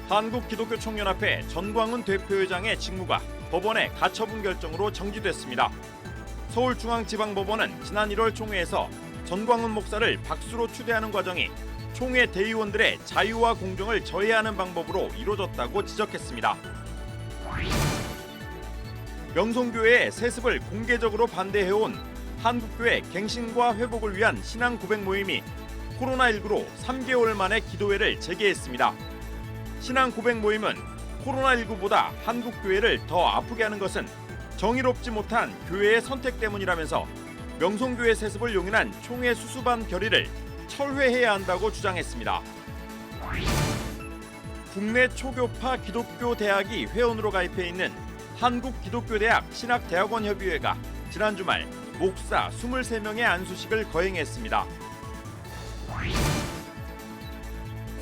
한국기독교총연합회 전광훈 대표회장의 직무가 법원의 가처분 결정으로 정지됐습니다. 서울중앙지방법원은 지난 1월 총회에서 전광훈 목사를 박수로 추대하는 과정이 총회 대의원들의 자유와 공정을 저해하는 방법으로 이루어졌다고 지적했습니다. 명성교회의 세습을 공개적으로 반대해온 한국교회 갱신과 회복을 위한 신앙 고백 모임이 코로나19로 3개월 만에 기도회를 재개했습니다. 신앙 고백 모임은 코로나19보다 한국교회를 더 아프게 하는 것은 정의롭지 못한 교회의 선택 때문이라면서 명성교회 세습을 용인한 총회 수수반 결의를 철회해야 한다고 주장했습니다. 국내 초교파 기독교 대학이 회원으로 가입해 있는 한국기독교대학 신학대학원협의회가 지난 주말 목사 23명의 안수식을 거행했습니다.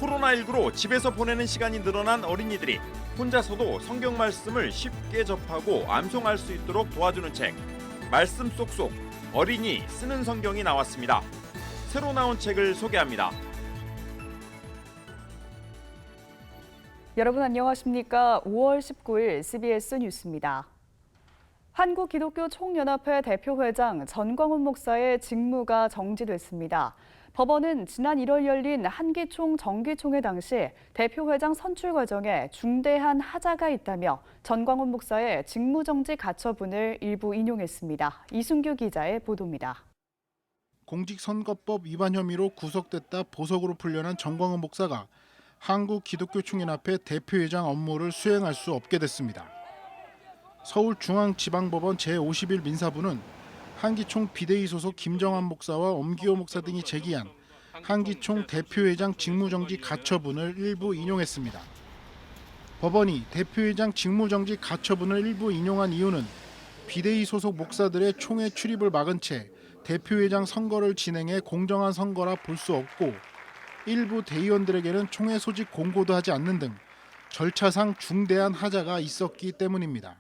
코로나19로 집에서 보내는 시간이 늘어난 어린이들이 혼자서도 성경 말씀을 쉽게 접하고 암송할 수 있도록 도와주는 책 말씀 쏙쏙 어린이 쓰는 성경이 나왔습니다. 새로 나온 책을 소개합니다. 여러분 안녕하십니까? 5월 19일 CBS 뉴스입니다. 한국기독교총연합회 대표회장 전광훈 목사의 직무가 정지됐습니다. 법원은 지난 1월 열린 한기총 정기총회 당시 대표회장 선출 과정에 중대한 하자가 있다며 전광훈 목사의 직무정지 가처분을 일부 인용했습니다. 이순규 기자의 보도입니다. 공직선거법 위반 혐의로 구속됐다 보석으로 풀려난 전광훈 목사가 한국기독교총연합회 대표회장 업무를 수행할 수 없게 됐습니다. 서울중앙지방법원 제51 민사부는 한기총 비대위 소속 김정환 목사와 엄기호 목사 등이 제기한 한기총 대표회장 직무정지 가처분을 일부 인용했습니다. 법원이 대표회장 직무정지 가처분을 일부 인용한 이유는 비대위 소속 목사들의 총회 출입을 막은 채 대표회장 선거를 진행해 공정한 선거라 볼 수 없고 일부 대의원들에게는 총회 소집 공고도 하지 않는 등 절차상 중대한 하자가 있었기 때문입니다.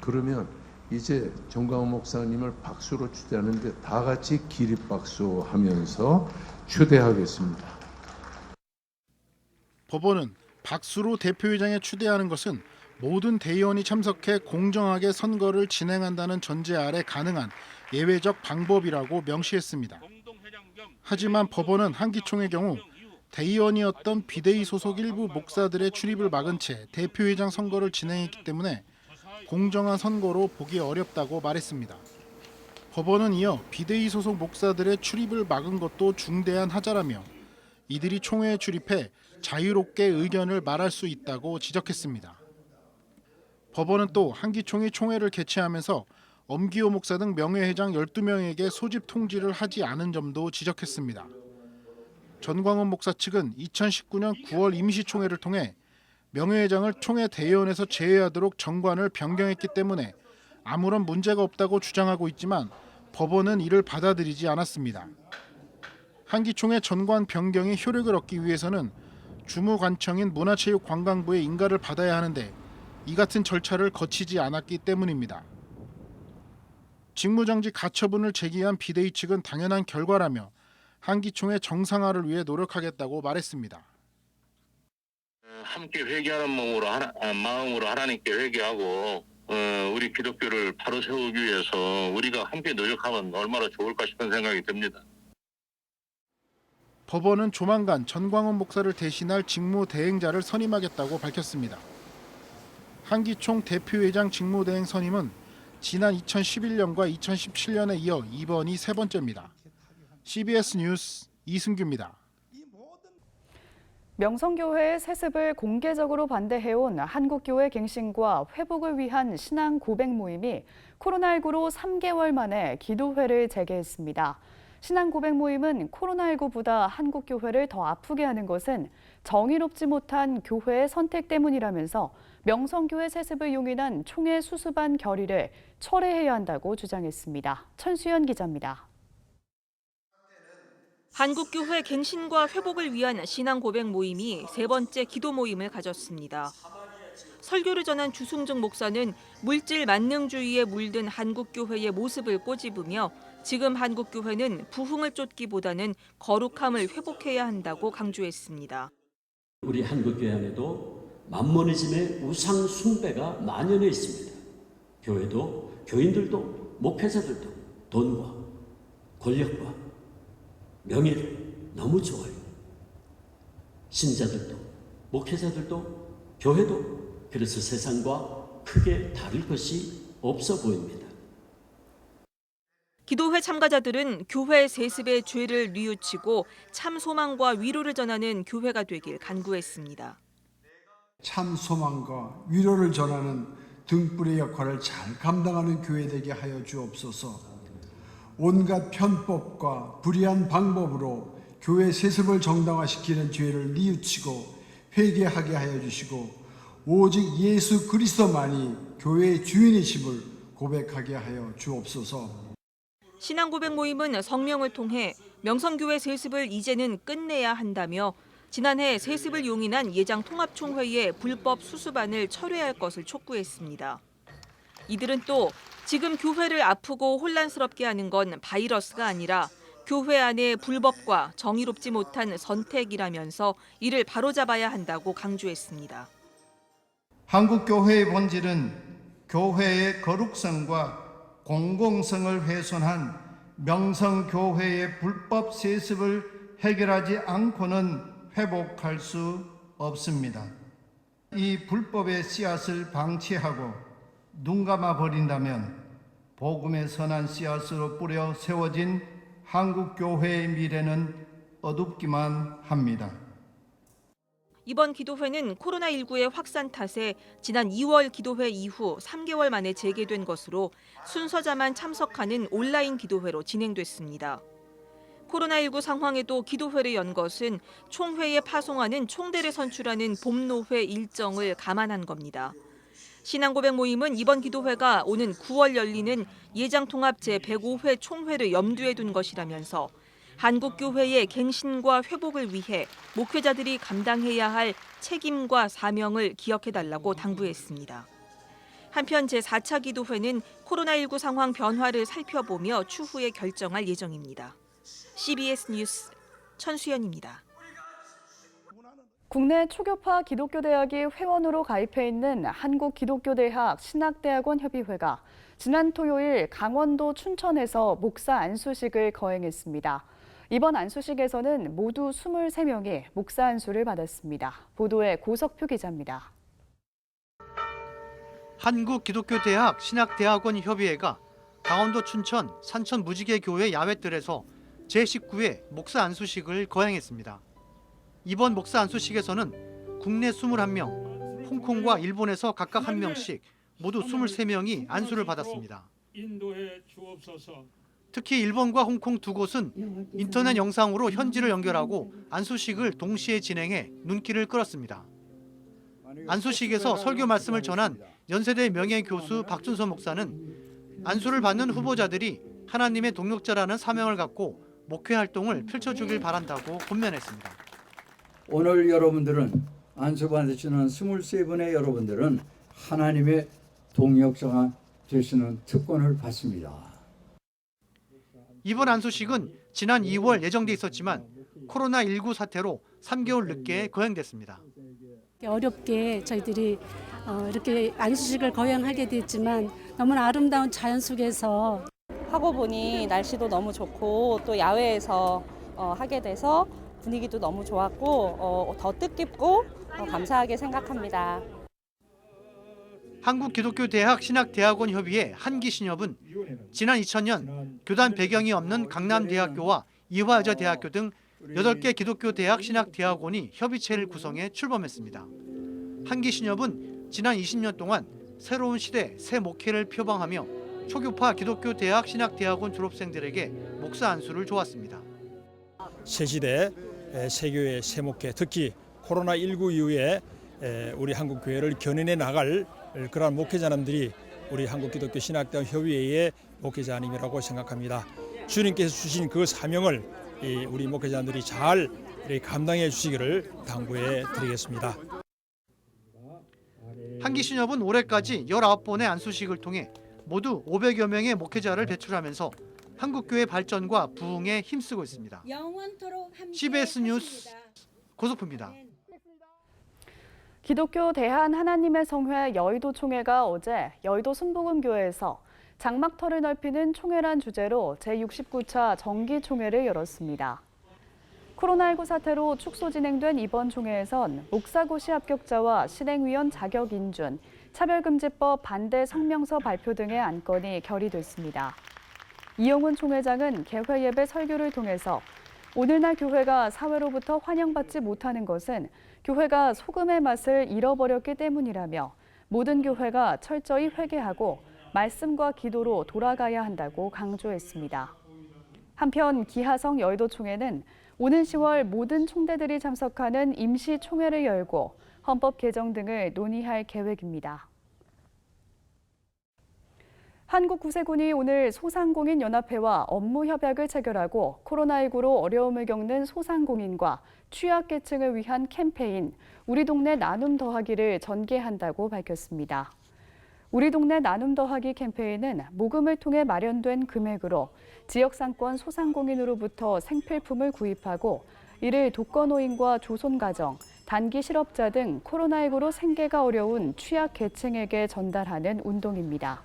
그러면 이제 전광훈 목사님을 박수로 추대하는데 다 같이 기립박수하면서 추대하겠습니다. 법원은 박수로 대표회장에 추대하는 것은 모든 대의원이 참석해 공정하게 선거를 진행한다는 전제 아래 가능한 예외적 방법이라고 명시했습니다. 하지만 법원은 한기총의 경우 대의원이었던 비대위 소속 일부 목사들의 출입을 막은 채 대표회장 선거를 진행했기 때문에 공정한 선거로 보기 어렵다고 말했습니다. 법원은 이어 비대위 소속 목사들의 출입을 막은 것도 중대한 하자라며 이들이 총회에 출입해 자유롭게 의견을 말할 수 있다고 지적했습니다. 법원은 또 한기총이 총회를 개최하면서 엄기호 목사 등 명예회장 12명에게 소집 통지를 하지 않은 점도 지적했습니다. 전광훈 목사 측은 2019년 9월 임시총회를 통해 명예회장을 총회 대의원에서 제외하도록 정관을 변경했기 때문에 아무런 문제가 없다고 주장하고 있지만 법원은 이를 받아들이지 않았습니다. 한기총의 전관 변경이 효력을 얻기 위해서는 주무관청인 문화체육관광부의 인가를 받아야 하는데 이 같은 절차를 거치지 않았기 때문입니다. 직무정지 가처분을 제기한 비대위 측은 당연한 결과라며 한기총의 정상화를 위해 노력하겠다고 말했습니다. 함께 회개하는 마음으로 하나님께 회개하고 우리 기독교를 바로 세우기 위해서 우리가 함께 노력하면 얼마나 좋을까 싶은 생각이 듭니다. 법원은 조만간 전광훈 목사를 대신할 직무대행자를 선임하겠다고 밝혔습니다. 한기총 대표회장 직무대행 선임은 지난 2011년과 2017년에 이어 이번이 세 번째입니다. CBS 뉴스 이승규입니다. 명성교회의 세습을 공개적으로 반대해온 한국교회 갱신과 회복을 위한 신앙 고백 모임이 코로나19로 3개월 만에 기도회를 재개했습니다. 신앙 고백 모임은 코로나19보다 한국교회를 더 아프게 하는 것은 정의롭지 못한 교회의 선택 때문이라면서 명성교회 세습을 용인한 총회 수수반 결의를 철회해야 한다고 주장했습니다. 천수연 기자입니다. 한국교회 갱신과 회복을 위한 신앙 고백 모임이 세 번째 기도 모임을 가졌습니다. 설교를 전한 주승중 목사는 물질 만능주의에 물든 한국교회의 모습을 꼬집으며 지금 한국교회는 부흥을 쫓기보다는 거룩함을 회복해야 한다고 강조했습니다. 우리 한국교회 안에도 만모니즘의 우상 숭배가 만연해 있습니다. 교회도 교인들도 목회자들도 돈과 권력과 명예를 너무 좋아해요. 신자들도 목회자들도 교회도 그래서 세상과 크게 다를 것이 없어 보입니다. 기도회 참가자들은 교회 세습의 죄를 뉘우치고 참 소망과 위로를 전하는 교회가 되길 간구했습니다. 참 소망과 위로를 전하는 등불의 역할을 잘 감당하는 교회 되게 하여 주옵소서. 온갖 편법과 불의한 방법으로 교회 세습을 정당화시키는 죄를 뉘우치고 회개하게 하여 주시고 오직 예수 그리스도만이 교회의 주인이심을 고백하게 하여 주옵소서. 신앙고백 모임은 성명을 통해 명성교회 세습을 이제는 끝내야 한다며 지난해 세습을 용인한 예장통합총회의 불법 수수반을 철회할 것을 촉구했습니다. 이들은 또 지금 교회를 아프고 혼란스럽게 하는 건 바이러스가 아니라 교회 안의 불법과 정의롭지 못한 선택이라면서 이를 바로잡아야 한다고 강조했습니다. 한국교회의 본질은 교회의 거룩성과 공공성을 훼손한 명성교회의 불법 세습을 해결하지 않고는 회복할 수 없습니다. 이 불법의 씨앗을 방치하고 눈감아 버린다면 복음의 선한 씨앗으로 뿌려 세워진 한국교회의 미래는 어둡기만 합니다. 이번 기도회는 코로나19의 확산 탓에 지난 2월 기도회 이후 3개월 만에 재개된 것으로 순서자만 참석하는 온라인 기도회로 진행됐습니다. 코로나19 상황에도 기도회를 연 것은 총회에 파송하는 총대를 선출하는 봄노회 일정을 감안한 겁니다. 신앙고백 모임은 이번 기도회가 오는 9월 열리는 예장통합 제105회 총회를 염두에 둔 것이라면서 한국교회의 갱신과 회복을 위해 목회자들이 감당해야 할 책임과 사명을 기억해달라고 당부했습니다. 한편 제4차 기도회는 코로나19 상황 변화를 살펴보며 추후에 결정할 예정입니다. CBS 뉴스 천수연입니다. 국내 초교파 기독교대학이 회원으로 가입해 있는 한국기독교대학 신학대학원 협의회가 지난 토요일 강원도 춘천에서 목사 안수식을 거행했습니다. 이번 안수식에서는 모두 23명이 목사 안수를 받았습니다. 보도에 고석표 기자입니다. 한국기독교대학 신학대학원 협의회가 강원도 춘천 산천 무지개교회 야외뜰에서 제19회 목사 안수식을 거행했습니다. 이번 목사 안수식에서는 국내 21명, 홍콩과 일본에서 각각 1명씩 모두 23명이 안수를 받았습니다. 특히 일본과 홍콩 두 곳은 인터넷 영상으로 현지를 연결하고 안수식을 동시에 진행해 눈길을 끌었습니다. 안수식에서 설교 말씀을 전한 연세대 명예교수 박준서 목사는 안수를 받는 후보자들이 하나님의 동역자라는 사명을 갖고 목회 활동을 펼쳐주길 바란다고 권면했습니다. 오늘 여러분들은 안수받으시는 23분의 여러분들은 하나님의 동역자가 되시는 특권을 받습니다. 이번 안수식은 지난 2월 예정돼 있었지만 코로나19 사태로 3개월 늦게 거행됐습니다. 어렵게 저희들이 이렇게 안수식을 거행하게 됐지만 너무나 아름다운 자연 속에서 하고 보니 날씨도 너무 좋고 또 야외에서 하게 돼서 분위기도 너무 좋았고 더 뜻깊고 감사하게 생각합니다. 한국기독교대학 신학대학원 협의회 한기신협은 지난 2000년 교단 배경이 없는 강남대학교와 이화여자대학교 등 8개 기독교대학 신학대학원이 협의체를 구성해 출범했습니다. 한기신협은 지난 20년 동안 새로운 시대 새 목회를 표방하며 초교파 기독교대학 신학대학원 졸업생들에게 목사 안수를 조았습니다. 새 시대 새 교회 새 목회, 특히 코로나19 이후에 우리 한국교회를 견인해 나갈 그러한 목회자님들이 우리 한국기독교 신학대학 협의회의 목회자님이라고 생각합니다. 주님께서 주신 그 사명을 우리 목회자님들이 잘 감당해 주시기를 당부해 드리겠습니다. 한기신협은 올해까지 19번의 안수식을 통해 모두 500여 명의 목회자를 배출하면서 한국교회 발전과 부흥에 힘쓰고 있습니다. CBS 뉴스 고석표입니다. 기독교 대한 하나님의 성회 여의도 총회가 어제 여의도 순복음교회에서 장막터를 넓히는 총회란 주제로 제69차 정기총회를 열었습니다. 코로나19 사태로 축소 진행된 이번 총회에선 목사고시 합격자와 신행위원 자격 인준, 차별금지법 반대 성명서 발표 등의 안건이 결의됐습니다. 이용훈 총회장은 개회 예배 설교를 통해서 오늘날 교회가 사회로부터 환영받지 못하는 것은 교회가 소금의 맛을 잃어버렸기 때문이라며 모든 교회가 철저히 회개하고 말씀과 기도로 돌아가야 한다고 강조했습니다. 한편 기하성 여의도 총회는 오는 10월 모든 총대들이 참석하는 임시 총회를 열고 헌법 개정 등을 논의할 계획입니다. 한국구세군이 오늘 소상공인연합회와 업무 협약을 체결하고 코로나19로 어려움을 겪는 소상공인과 취약계층을 위한 캠페인 우리 동네 나눔 더하기를 전개한다고 밝혔습니다. 우리 동네 나눔 더하기 캠페인은 모금을 통해 마련된 금액으로 지역상권 소상공인으로부터 생필품을 구입하고 이를 독거노인과 조손가정, 단기 실업자 등 코로나19로 생계가 어려운 취약계층에게 전달하는 운동입니다.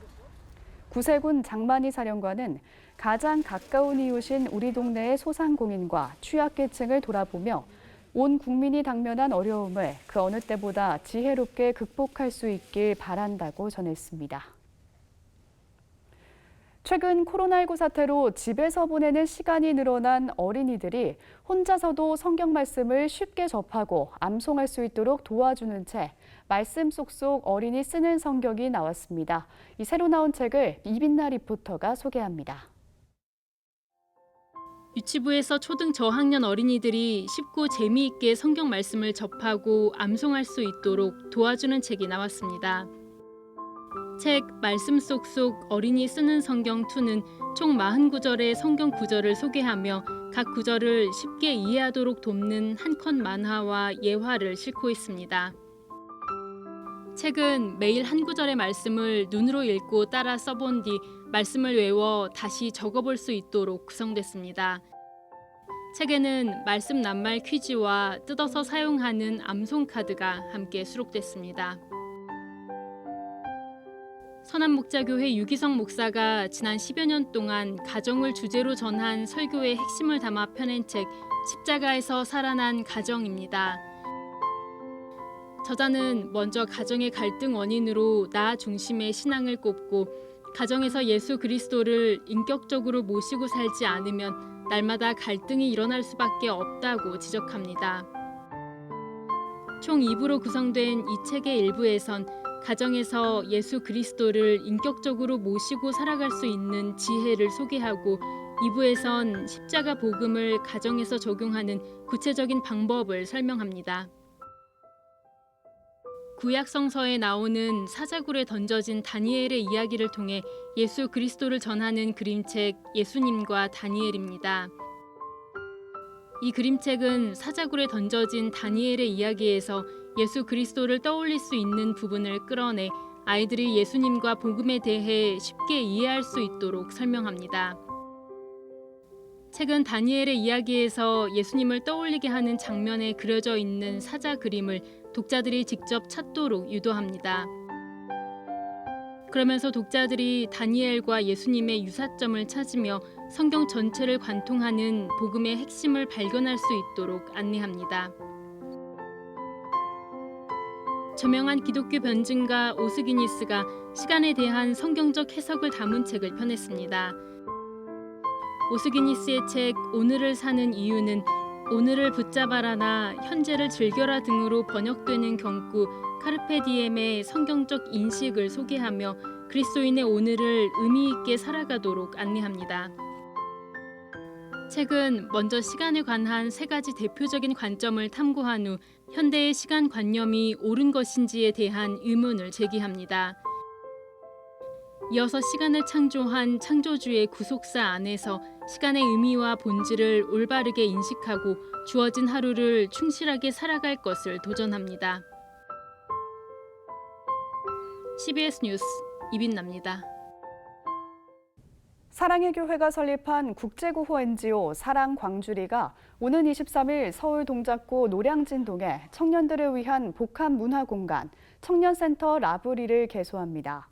구세군 장만희 사령관은 가장 가까운 이웃인 우리 동네의 소상공인과 취약계층을 돌아보며 온 국민이 당면한 어려움을 그 어느 때보다 지혜롭게 극복할 수 있길 바란다고 전했습니다. 최근 코로나19 사태로 집에서 보내는 시간이 늘어난 어린이들이 혼자서도 성경 말씀을 쉽게 접하고 암송할 수 있도록 도와주는 책, 말씀 쏙쏙 어린이 쓰는 성경이 나왔습니다. 이 새로 나온 책을 이빈나 리포터가 소개합니다. 유치부에서 초등 저학년 어린이들이 쉽고 재미있게 성경 말씀을 접하고 암송할 수 있도록 도와주는 책이 나왔습니다. 책 말씀 쏙쏙 어린이 쓰는 성경 2는 총 49절의 성경 구절을 소개하며 각 구절을 쉽게 이해하도록 돕는 한 컷 만화와 예화를 싣고 있습니다. 책은 매일 한 구절의 말씀을 눈으로 읽고 따라 써본 뒤 말씀을 외워 다시 적어볼 수 있도록 구성됐습니다. 책에는 말씀 낱말 퀴즈와 뜯어서 사용하는 암송 카드가 함께 수록됐습니다. 선한목자교회 유기성 목사가 지난 10여 년 동안 가정을 주제로 전한 설교의 핵심을 담아 펴낸 책 십자가에서 살아난 가정입니다. 저자는 먼저 가정의 갈등 원인으로 나 중심의 신앙을 꼽고 가정에서 예수 그리스도를 인격적으로 모시고 살지 않으면 날마다 갈등이 일어날 수밖에 없다고 지적합니다. 총 2부로 구성된 이 책의 일부에선 가정에서 예수 그리스도를 인격적으로 모시고 살아갈 수 있는 지혜를 소개하고 2부에선 십자가 복음을 가정에서 적용하는 구체적인 방법을 설명합니다. 구약 성서에 나오는 사자굴에 던져진 다니엘의 이야기를 통해 예수 그리스도를 전하는 그림책 예수님과 다니엘입니다. 이 그림책은 사자굴에 던져진 다니엘의 이야기에서 예수 그리스도를 떠올릴 수 있는 부분을 끌어내 아이들이 예수님과 복음에 대해 쉽게 이해할 수 있도록 설명합니다. 책은 다니엘의 이야기에서 예수님을 떠올리게 하는 장면에 그려져 있는 사자 그림을 독자들이 직접 찾도록 유도합니다. 그러면서 독자들이 다니엘과 예수님의 유사점을 찾으며 성경 전체를 관통하는 복음의 핵심을 발견할 수 있도록 안내합니다. 저명한 기독교 변증가 오스기니스가 시간에 대한 성경적 해석을 담은 책을 펴냈습니다. 오스기니스의 책 오늘을 사는 이유는 오늘을 붙잡아라나 현재를 즐겨라 등으로 번역되는 경구 카르페디엠의 성경적 인식을 소개하며 그리스도인의 오늘을 의미 있게 살아가도록 안내합니다. 책은 먼저 시간에 관한 3가지 대표적인 관점을 탐구한 후 현대의 시간관념이 옳은 것인지에 대한 의문을 제기합니다. 이어서 시간을 창조한 창조주의 구속사 안에서 시간의 의미와 본질을 올바르게 인식하고 주어진 하루를 충실하게 살아갈 것을 도전합니다. CBS 뉴스 이빈나입니다. 사랑의 교회가 설립한 국제구호 NGO 사랑광주리가 오는 23일 서울 동작구 노량진동에 청년들을 위한 복합문화공간 청년센터 라브리를 개소합니다.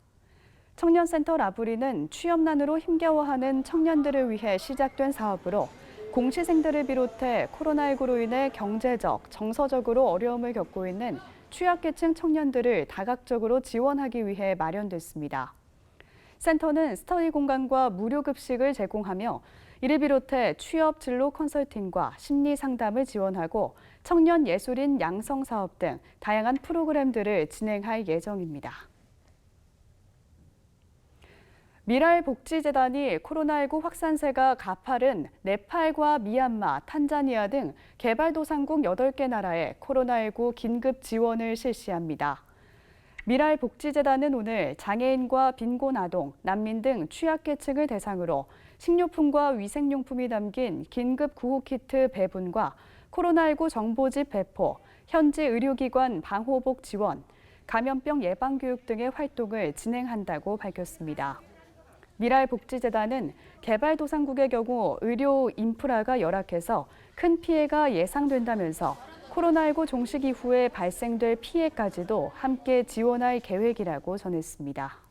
청년센터 라브리는 취업난으로 힘겨워하는 청년들을 위해 시작된 사업으로 공시생들을 비롯해 코로나19로 인해 경제적, 정서적으로 어려움을 겪고 있는 취약계층 청년들을 다각적으로 지원하기 위해 마련됐습니다. 센터는 스터디 공간과 무료 급식을 제공하며 이를 비롯해 취업 진로 컨설팅과 심리 상담을 지원하고 청년 예술인 양성 사업 등 다양한 프로그램들을 진행할 예정입니다. 미랄복지재단이 코로나19 확산세가 가파른 네팔과 미얀마, 탄자니아 등 개발도상국 8개 나라에 코로나19 긴급 지원을 실시합니다. 미랄복지재단은 오늘 장애인과 빈곤 아동, 난민 등 취약계층을 대상으로 식료품과 위생용품이 담긴 긴급 구호키트 배분과 코로나19 정보집 배포, 현지 의료기관 방호복 지원, 감염병 예방교육 등의 활동을 진행한다고 밝혔습니다. 미랄복지재단은 개발도상국의 경우 의료 인프라가 열악해서 큰 피해가 예상된다면서 코로나19 종식 이후에 발생될 피해까지도 함께 지원할 계획이라고 전했습니다.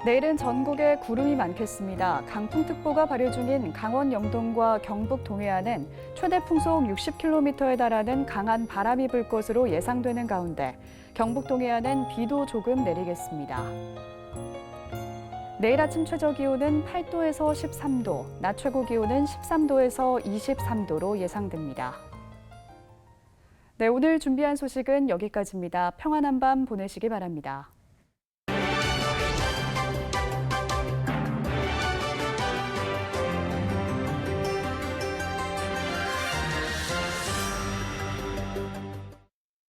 내일은 전국에 구름이 많겠습니다. 강풍특보가 발효 중인 강원 영동과 경북 동해안은 최대 풍속 60km에 달하는 강한 바람이 불 것으로 예상되는 가운데 경북 동해안은 비도 조금 내리겠습니다. 내일 아침 최저 기온은 8도에서 13도, 낮 최고 기온은 13도에서 23도로 예상됩니다. 네, 오늘 준비한 소식은 여기까지입니다. 평안한 밤 보내시기 바랍니다.